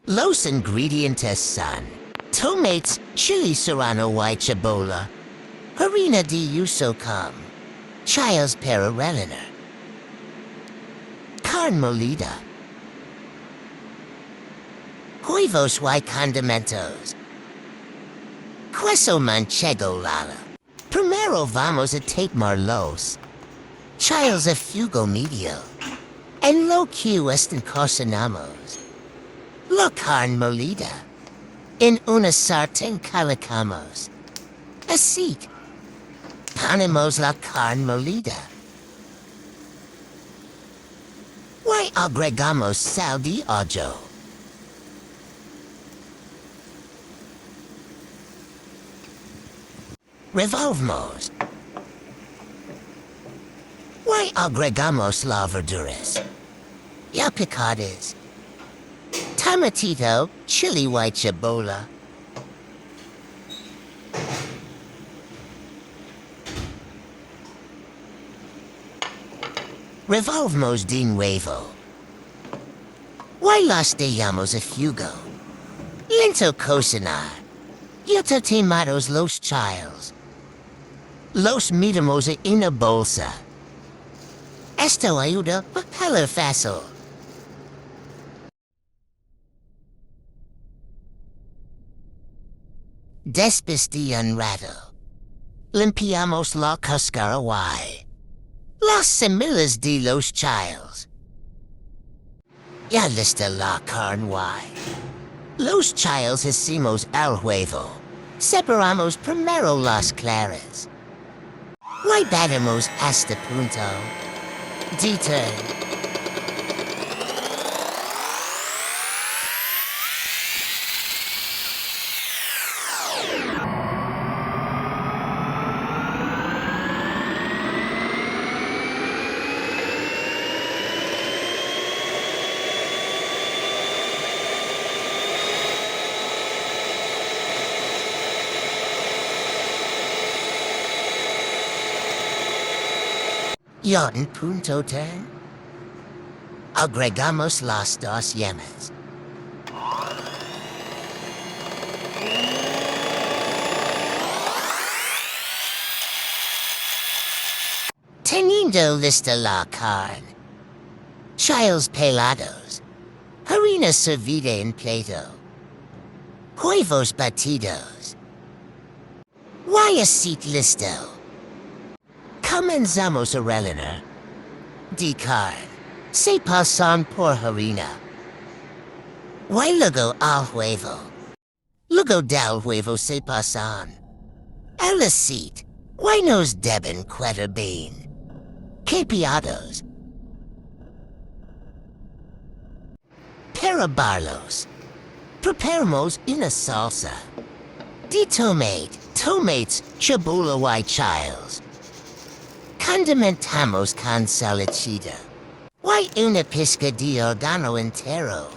Los ingredientes son tomates, chili serrano y cebola, harina de uso com, chiles para rellenar, carne molida, huevos y condimentos, queso manchego lala. Primero vamos a tomar los chiles a fuego medio, en lo que cocinamos la carne molida. En una sartén colocamos aceite. Ponemos la carne molida. Y agregamos sal de ajo. Revolvemos. Y agregamos las verduras ya picadas. Tomatito, chili y cebola. Revolvemos de nuevo. Y los dejamos a fuego. Lento cocinar. Ya tenemos los chiles. Los metemos en una bolsa. Esto ayuda a pelar fácil. Después de un rato, limpiamos la cáscara y las semillas de los chiles. Ya lista la carne y los chiles hacemos el huevo. Separamos primero las claras. Y batemos hasta punto de turn. Ya en punto turn, agregamos las dos yemas. Teniendo lista la carne, chiles pelados, harina servida en plato, huevos batidos, y aceite listo. Comenzamos a rellenar de carne. Se pasan por harina. Y luego al huevo. Luego del huevo se pasan el aceite. Y nos deben quedar bien capeados. Para barlos, preparamos una salsa de tomates, cebola y chiles. Condimentamos con salchicha y una pizca de orégano entero.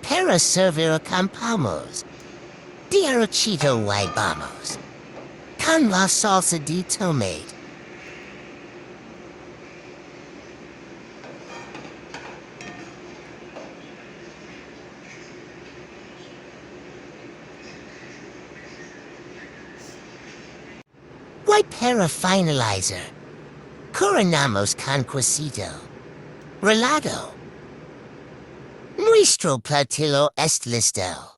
Para servir acompañamos de arrocito y vamos con la salsa de tomate. Y para finalizar, coronamos con quesito relado. Nuestro platillo es listo.